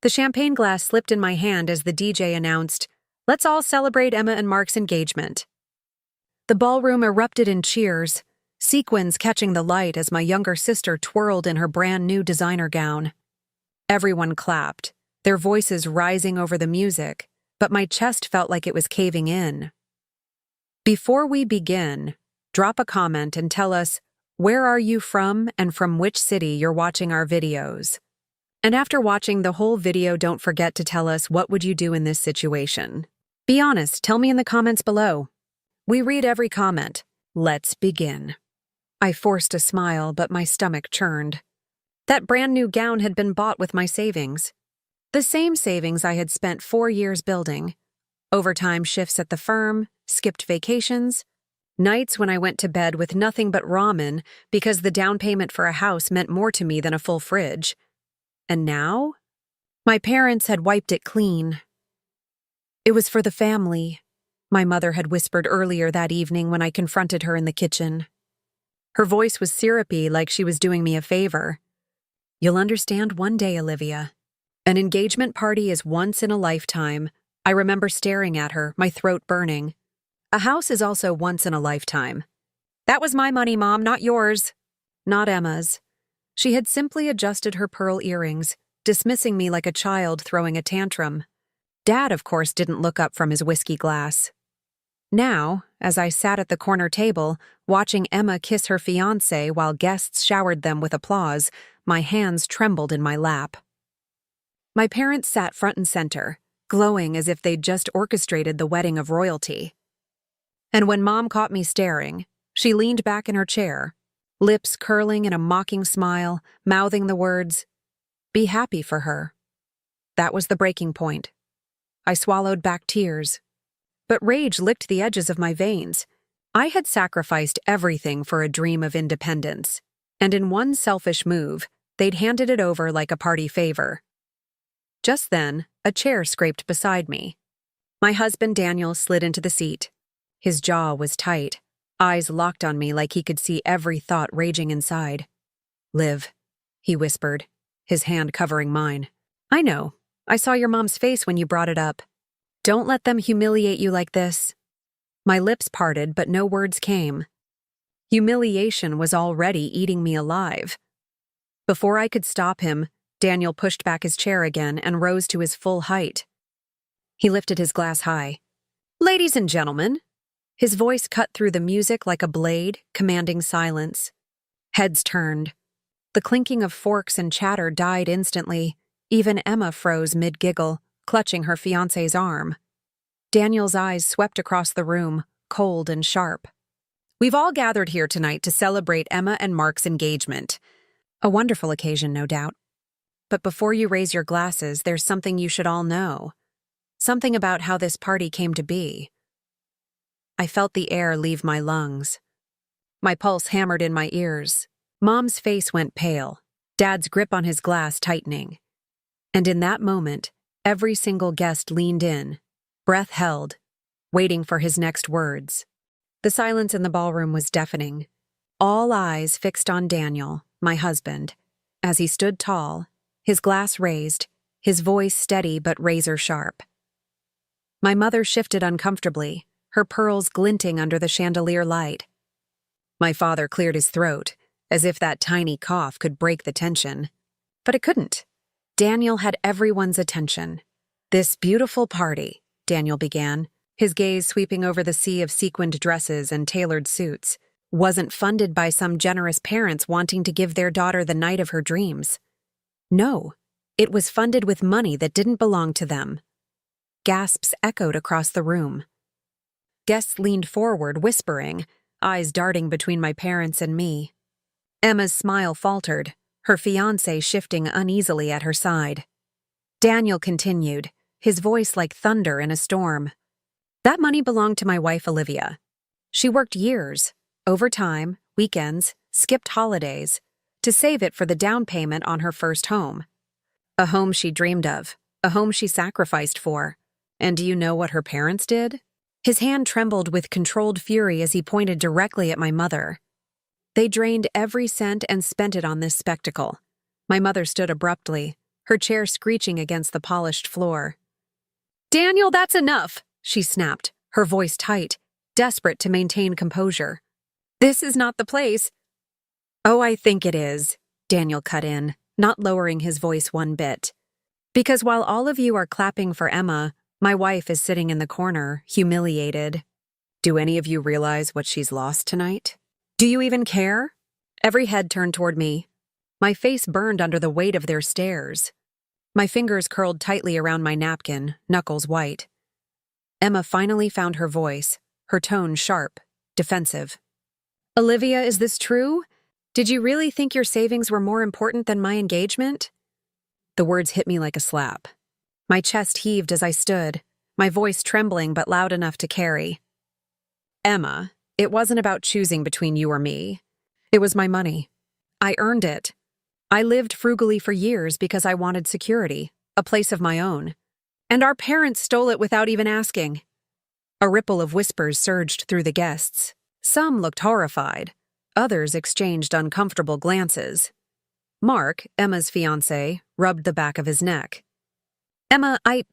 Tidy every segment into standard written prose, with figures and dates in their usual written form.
The champagne glass slipped in my hand as the DJ announced, "Let's all celebrate Emma and Mark's engagement." The ballroom erupted in cheers, sequins catching the light as my younger sister twirled in her brand new designer gown. Everyone clapped, their voices rising over the music, but my chest felt like it was caving in. Before we begin, drop a comment and tell us where are you from and from which city you're watching our videos. And after watching the whole video, don't forget to tell us what would you do in this situation. Be honest, tell me in the comments below. We read every comment. Let's begin. I forced a smile, but my stomach churned. That brand new gown had been bought with my savings. The same savings I had spent 4 years building. Overtime shifts at the firm, skipped vacations, nights when I went to bed with nothing but ramen because the down payment for a house meant more to me than a full fridge. And now? My parents had wiped it clean. It was for the family, my mother had whispered earlier that evening when I confronted her in the kitchen. Her voice was syrupy, like she was doing me a favor. You'll understand one day, Olivia. An engagement party is once in a lifetime. I remember staring at her, my throat burning. A house is also once in a lifetime. That was my money, Mom, not yours. Not Emma's. She had simply adjusted her pearl earrings, dismissing me like a child throwing a tantrum. Dad, of course, didn't look up from his whiskey glass. Now, as I sat at the corner table, watching Emma kiss her fiancé while guests showered them with applause, my hands trembled in my lap. My parents sat front and center, glowing as if they'd just orchestrated the wedding of royalty. And when Mom caught me staring, she leaned back in her chair, lips curling in a mocking smile, mouthing the words, "Be happy for her." That was the breaking point. I swallowed back tears. But rage licked the edges of my veins. I had sacrificed everything for a dream of independence, and in one selfish move, they'd handed it over like a party favor. Just then, a chair scraped beside me. My husband Daniel slid into the seat. His jaw was tight, eyes locked on me like he could see every thought raging inside. "Liv," he whispered, his hand covering mine. "I know. I saw your mom's face when you brought it up. Don't let them humiliate you like this." My lips parted, but no words came. Humiliation was already eating me alive. Before I could stop him, Daniel pushed back his chair again and rose to his full height. He lifted his glass high. "Ladies and gentlemen," his voice cut through the music like a blade, commanding silence. Heads turned. The clinking of forks and chatter died instantly. Even Emma froze mid-giggle, clutching her fiancé's arm. Daniel's eyes swept across the room, cold and sharp. "We've all gathered here tonight to celebrate Emma and Mark's engagement. A wonderful occasion, no doubt. But before you raise your glasses, there's something you should all know. Something about how this party came to be." I felt the air leave my lungs. My pulse hammered in my ears. Mom's face went pale, Dad's grip on his glass tightening. And in that moment, every single guest leaned in, breath held, waiting for his next words. The silence in the ballroom was deafening. All eyes fixed on Daniel, my husband, as he stood tall, his glass raised, his voice steady but razor-sharp. My mother shifted uncomfortably, her pearls glinting under the chandelier light. My father cleared his throat, as if that tiny cough could break the tension. But it couldn't. Daniel had everyone's attention. "This beautiful party," Daniel began, his gaze sweeping over the sea of sequined dresses and tailored suits, "wasn't funded by some generous parents wanting to give their daughter the night of her dreams. No, it was funded with money that didn't belong to them." Gasps echoed across the room. Guests leaned forward, whispering, eyes darting between my parents and me. Emma's smile faltered, her fiancé shifting uneasily at her side. Daniel continued, his voice like thunder in a storm. "That money belonged to my wife, Olivia. She worked years, overtime, weekends, skipped holidays, to save it for the down payment on her first home. A home she dreamed of, a home she sacrificed for. And do you know what her parents did?" His hand trembled with controlled fury as he pointed directly at my mother. "They drained every cent and spent it on this spectacle." My mother stood abruptly, her chair screeching against the polished floor. "Daniel, that's enough," she snapped, her voice tight, desperate to maintain composure. "This is not the place." "Oh, I think it is," Daniel cut in, not lowering his voice one bit. "Because while all of you are clapping for Emma, my wife is sitting in the corner, humiliated. Do any of you realize what she's lost tonight? Do you even care?" Every head turned toward me. My face burned under the weight of their stares. My fingers curled tightly around my napkin, knuckles white. Emma finally found her voice, her tone sharp, defensive. "Olivia, is this true? Did you really think your savings were more important than my engagement?" The words hit me like a slap. My chest heaved as I stood, my voice trembling but loud enough to carry. "Emma, it wasn't about choosing between you or me. It was my money. I earned it. I lived frugally for years because I wanted security, a place of my own. And our parents stole it without even asking." A ripple of whispers surged through the guests. Some looked horrified. Others exchanged uncomfortable glances. Mark, Emma's fiancé, rubbed the back of his neck. "Emma, I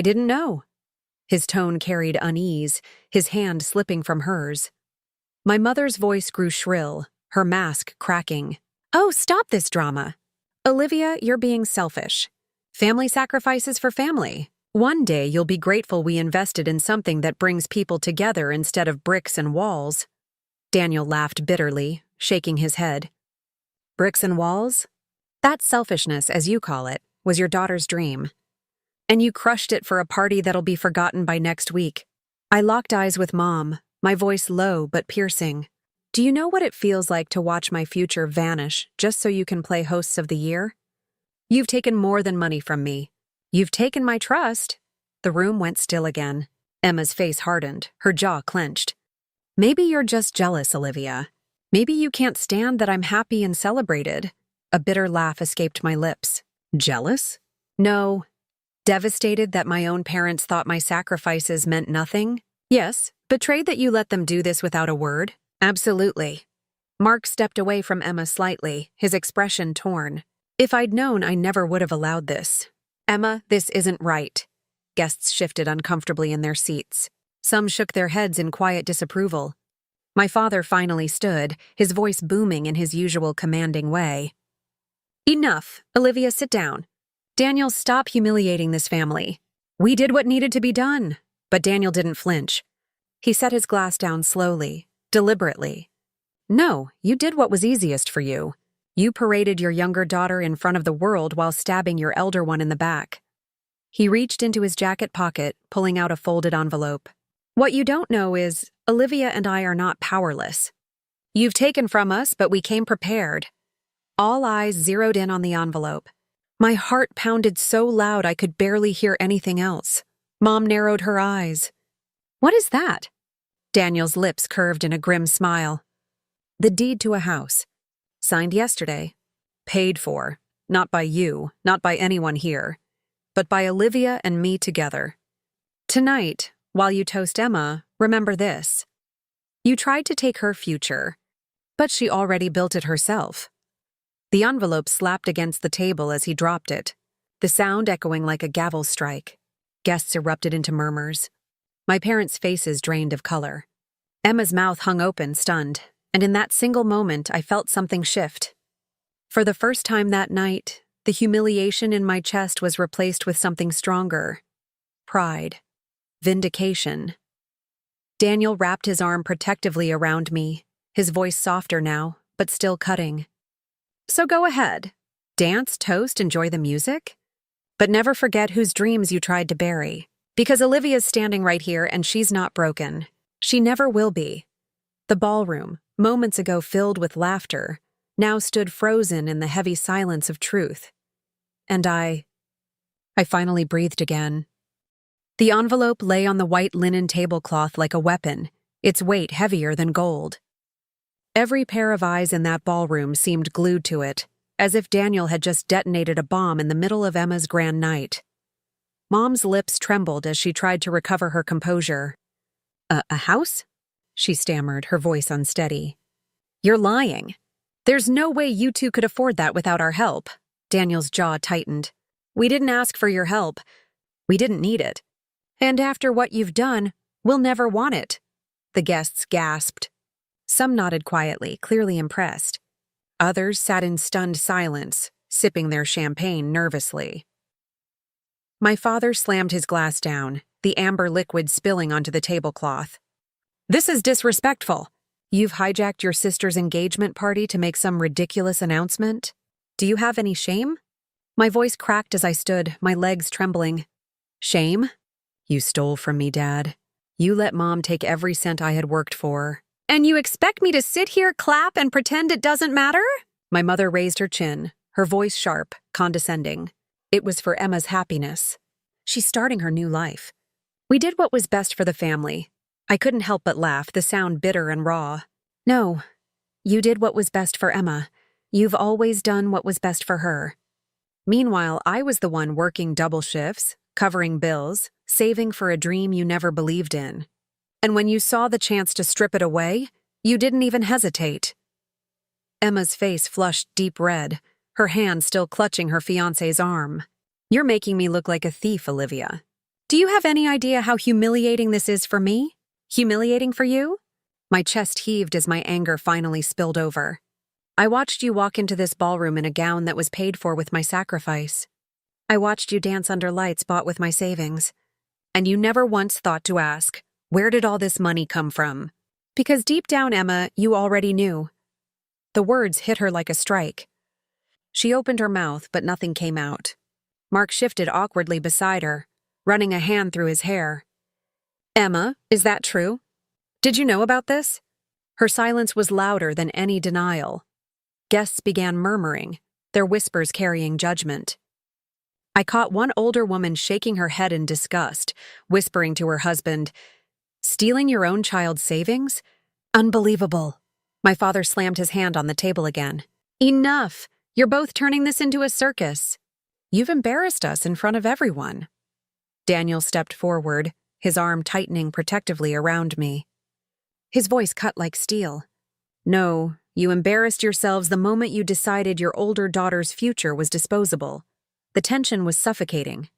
didn't know." His tone carried unease, his hand slipping from hers. My mother's voice grew shrill, her mask cracking. "Oh, stop this drama. Olivia, you're being selfish. Family sacrifices for family. One day you'll be grateful we invested in something that brings people together instead of bricks and walls." Daniel laughed bitterly, shaking his head. "Bricks and walls? That selfishness, as you call it, was your daughter's dream. And you crushed it for a party that'll be forgotten by next week." I locked eyes with Mom, my voice low but piercing. "Do you know what it feels like to watch my future vanish just so you can play hosts of the year? You've taken more than money from me. You've taken my trust." The room went still again. Emma's face hardened, her jaw clenched. "Maybe you're just jealous, Olivia. Maybe you can't stand that I'm happy and celebrated." A bitter laugh escaped my lips. "Jealous?" "No. Devastated that my own parents thought my sacrifices meant nothing? Yes. Betrayed that you let them do this without a word? Absolutely." Mark stepped away from Emma slightly, his expression torn. "If I'd known, I never would have allowed this." "Emma, this isn't right." Guests shifted uncomfortably in their seats. Some shook their heads in quiet disapproval. My father finally stood, his voice booming in his usual commanding way. "Enough. Olivia, sit down. Daniel, stop humiliating this family. We did what needed to be done." But Daniel didn't flinch. He set his glass down slowly, deliberately. "No, you did what was easiest for you. You paraded your younger daughter in front of the world while stabbing your elder one in the back." He reached into his jacket pocket, pulling out a folded envelope. "What you don't know is, Olivia and I are not powerless. You've taken from us, but we came prepared." All eyes zeroed in on the envelope. My heart pounded so loud I could barely hear anything else. Mom narrowed her eyes. "What is that?" Daniel's lips curved in a grim smile. "The deed to a house. Signed yesterday. Paid for. Not by you, not by anyone here, but by Olivia and me together. Tonight, while you toast Emma, remember this. You tried to take her future, but she already built it herself." The envelope slapped against the table as he dropped it, the sound echoing like a gavel strike. Guests erupted into murmurs. My parents' faces drained of color. Emma's mouth hung open, stunned, and in that single moment I felt something shift. For the first time that night, the humiliation in my chest was replaced with something stronger. Pride. Vindication. Daniel wrapped his arm protectively around me, his voice softer now, but still cutting. "So go ahead. Dance, toast, enjoy the music. But never forget whose dreams you tried to bury. Because Olivia's standing right here and she's not broken. She never will be." The ballroom, moments ago filled with laughter, now stood frozen in the heavy silence of truth. And I finally breathed again. The envelope lay on the white linen tablecloth like a weapon, its weight heavier than gold. Every pair of eyes in that ballroom seemed glued to it, as if Daniel had just detonated a bomb in the middle of Emma's grand night. Mom's lips trembled as she tried to recover her composure. A house?" she stammered, her voice unsteady. "You're lying. There's no way you two could afford that without our help." Daniel's jaw tightened. We didn't ask for your help. We didn't need it. And after what you've done, we'll never want it. The guests gasped. Some nodded quietly, clearly impressed. Others sat in stunned silence, sipping their champagne nervously. My father slammed his glass down, the amber liquid spilling onto the tablecloth. This is disrespectful. You've hijacked your sister's engagement party to make some ridiculous announcement? Do you have any shame? My voice cracked as I stood, my legs trembling. Shame? You stole from me, Dad. You let Mom take every cent I had worked for. And you expect me to sit here, clap, and pretend it doesn't matter? My mother raised her chin, her voice sharp, condescending. It was for Emma's happiness. She's starting her new life. We did what was best for the family. I couldn't help but laugh, the sound bitter and raw. No, you did what was best for Emma. You've always done what was best for her. Meanwhile, I was the one working double shifts, covering bills, saving for a dream you never believed in. And when you saw the chance to strip it away, you didn't even hesitate. Emma's face flushed deep red, her hand still clutching her fiancé's arm. You're making me look like a thief, Olivia. Do you have any idea how humiliating this is for me? Humiliating for you? My chest heaved as my anger finally spilled over. I watched you walk into this ballroom in a gown that was paid for with my sacrifice. I watched you dance under lights bought with my savings. And you never once thought to ask, where did all this money come from? Because deep down, Emma, you already knew. The words hit her like a strike. She opened her mouth, but nothing came out. Mark shifted awkwardly beside her, running a hand through his hair. Emma, is that true? Did you know about this? Her silence was louder than any denial. Guests began murmuring, their whispers carrying judgment. I caught one older woman shaking her head in disgust, whispering to her husband, "Stealing your own child's savings? Unbelievable." My father slammed his hand on the table again. Enough! You're both turning this into a circus. You've embarrassed us in front of everyone. Daniel stepped forward, his arm tightening protectively around me. His voice cut like steel. No, you embarrassed yourselves the moment you decided your older daughter's future was disposable. The tension was suffocating.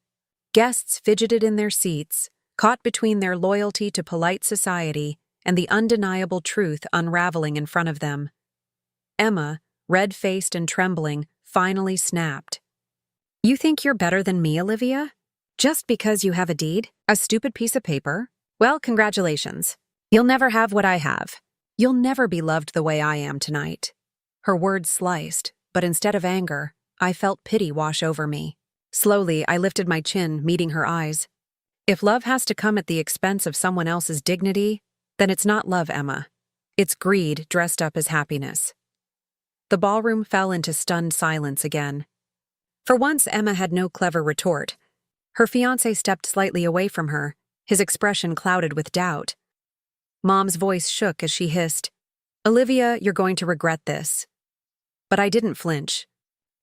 Guests fidgeted in their seats, caught between their loyalty to polite society and the undeniable truth unraveling in front of them. Emma, red-faced and trembling, finally snapped. You think you're better than me, Olivia? Just because you have a deed? A stupid piece of paper? Well, congratulations. You'll never have what I have. You'll never be loved the way I am tonight. Her words sliced, but instead of anger, I felt pity wash over me. Slowly, I lifted my chin, meeting her eyes. If love has to come at the expense of someone else's dignity, then it's not love, Emma. It's greed dressed up as happiness. The ballroom fell into stunned silence again. For once, Emma had no clever retort. Her fiancé stepped slightly away from her, his expression clouded with doubt. Mom's voice shook as she hissed, "Olivia, you're going to regret this." But I didn't flinch.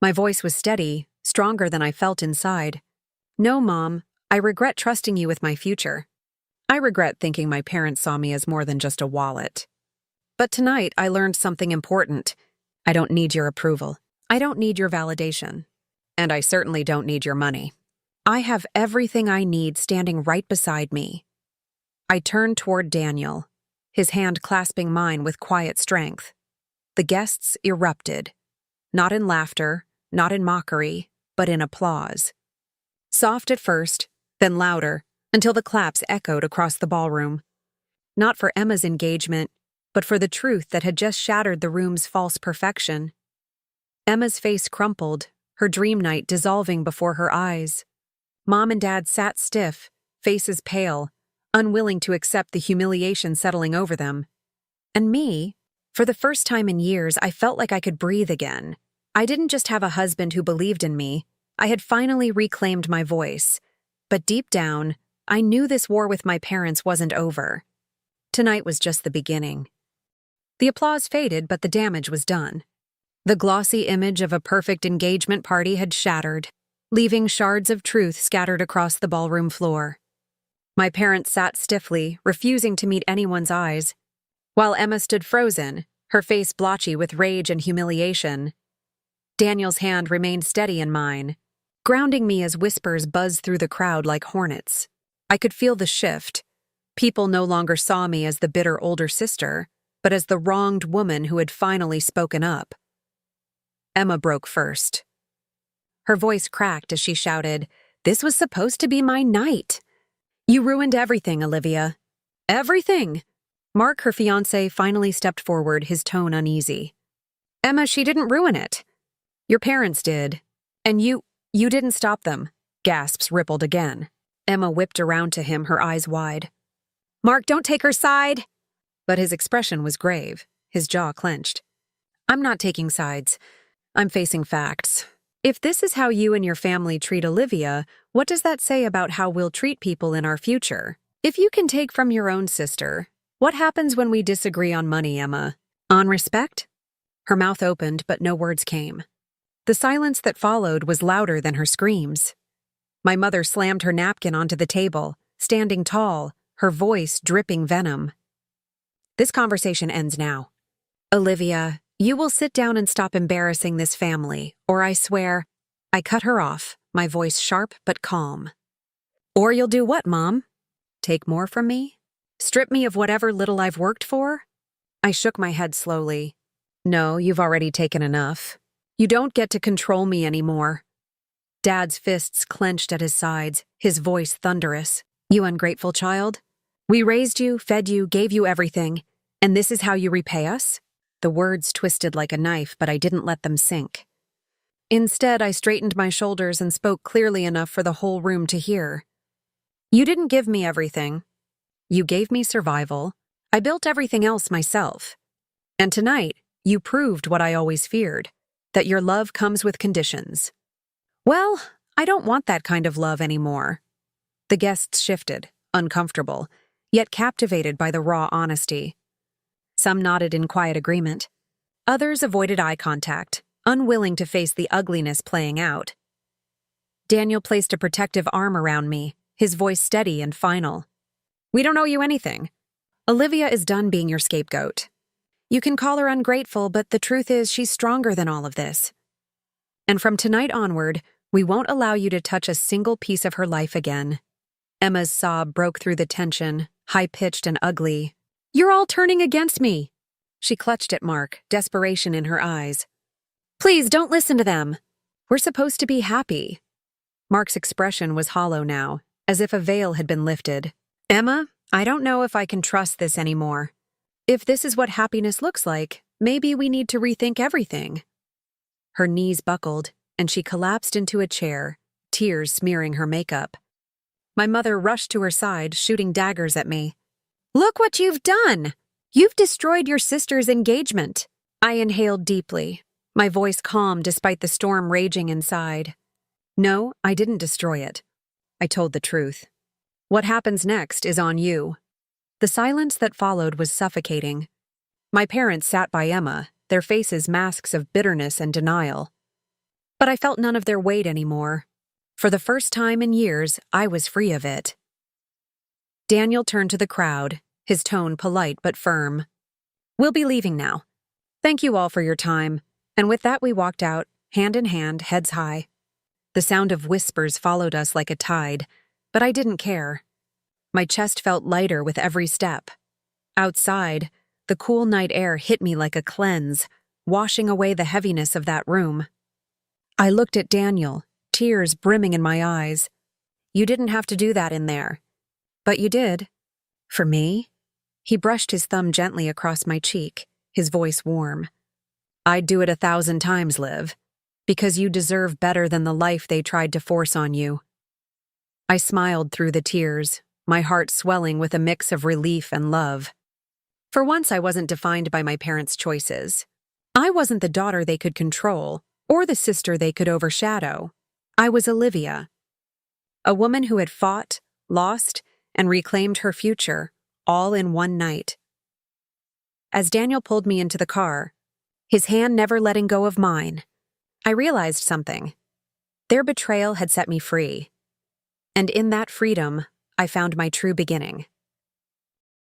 My voice was steady, stronger than I felt inside. No, Mom, I regret trusting you with my future. I regret thinking my parents saw me as more than just a wallet. But tonight, I learned something important. I don't need your approval. I don't need your validation. And I certainly don't need your money. I have everything I need standing right beside me. I turned toward Daniel, his hand clasping mine with quiet strength. The guests erupted, not in laughter, not in mockery, but in applause. Soft at first, then louder, until the claps echoed across the ballroom. Not for Emma's engagement, but for the truth that had just shattered the room's false perfection. Emma's face crumpled, her dream night dissolving before her eyes. Mom and Dad sat stiff, faces pale, unwilling to accept the humiliation settling over them. And me, for the first time in years, I felt like I could breathe again. I didn't just have a husband who believed in me, I had finally reclaimed my voice. But deep down, I knew this war with my parents wasn't over. Tonight was just the beginning. The applause faded, but the damage was done. The glossy image of a perfect engagement party had shattered, leaving shards of truth scattered across the ballroom floor. My parents sat stiffly, refusing to meet anyone's eyes, while Emma stood frozen, her face blotchy with rage and humiliation. Daniel's hand remained steady in mine, grounding me as whispers buzzed through the crowd like hornets. I could feel the shift. People no longer saw me as the bitter older sister, but as the wronged woman who had finally spoken up. Emma broke first. Her voice cracked as she shouted, "This was supposed to be my night. You ruined everything, Olivia." "Everything?" Mark, her fiancé, finally stepped forward, his tone uneasy. "Emma, she didn't ruin it. Your parents did. And you didn't stop them." Gasps rippled again. Emma whipped around to him, her eyes wide. "Mark, don't take her side!" But his expression was grave, his jaw clenched. "I'm not taking sides. I'm facing facts. If this is how you and your family treat Olivia, what does that say about how we'll treat people in our future? If you can take from your own sister, what happens when we disagree on money, Emma? On respect?" Her mouth opened, but no words came. The silence that followed was louder than her screams. My mother slammed her napkin onto the table, standing tall, her voice dripping venom. "This conversation ends now. Olivia, you will sit down and stop embarrassing this family, or I swear—" I cut her off, my voice sharp but calm. "Or you'll do what, Mom? Take more from me? Strip me of whatever little I've worked for?" I shook my head slowly. "No, you've already taken enough. You don't get to control me anymore." Dad's fists clenched at his sides, his voice thunderous. "You ungrateful child. We raised you, fed you, gave you everything, and this is how you repay us?" The words twisted like a knife, but I didn't let them sink. Instead, I straightened my shoulders and spoke clearly enough for the whole room to hear. "You didn't give me everything. You gave me survival. I built everything else myself. And tonight, you proved what I always feared, that your love comes with conditions. Well, I don't want that kind of love anymore." The guests shifted, uncomfortable, yet captivated by the raw honesty. Some nodded in quiet agreement. Others avoided eye contact, unwilling to face the ugliness playing out. Daniel placed a protective arm around me, his voice steady and final. "We don't owe you anything. Olivia is done being your scapegoat. You can call her ungrateful, but the truth is she's stronger than all of this. And from tonight onward, we won't allow you to touch a single piece of her life again." Emma's sob broke through the tension, high-pitched and ugly. "You're all turning against me." She clutched at Mark, desperation in her eyes. "Please, don't listen to them. We're supposed to be happy." Mark's expression was hollow now, as if a veil had been lifted. "Emma, I don't know if I can trust this anymore. If this is what happiness looks like, maybe we need to rethink everything." Her knees buckled, and she collapsed into a chair, tears smearing her makeup. My mother rushed to her side, shooting daggers at me. "Look what you've done! You've destroyed your sister's engagement." I inhaled deeply, my voice calm despite the storm raging inside. "No, I didn't destroy it." I told the truth. "What happens next is on you." The silence that followed was suffocating. My parents sat by Emma, their faces masks of bitterness and denial. But I felt none of their weight anymore. For the first time in years, I was free of it. Daniel turned to the crowd, his tone polite but firm. "We'll be leaving now. Thank you all for your time." And with that we walked out, hand in hand, heads high. The sound of whispers followed us like a tide, but I didn't care. My chest felt lighter with every step. Outside, the cool night air hit me like a cleanse, washing away the heaviness of that room. I looked at Daniel, tears brimming in my eyes. "You didn't have to do that in there. But you did. For me?" He brushed his thumb gently across my cheek, his voice warm. "I'd do it 1,000 times, Liv, because you deserve better than the life they tried to force on you." I smiled through the tears, my heart swelling with a mix of relief and love. For once I wasn't defined by my parents' choices. I wasn't the daughter they could control, or the sister they could overshadow. I was Olivia. A woman who had fought, lost, and reclaimed her future, all in one night. As Daniel pulled me into the car, his hand never letting go of mine, I realized something. Their betrayal had set me free. And in that freedom, I found my true beginning.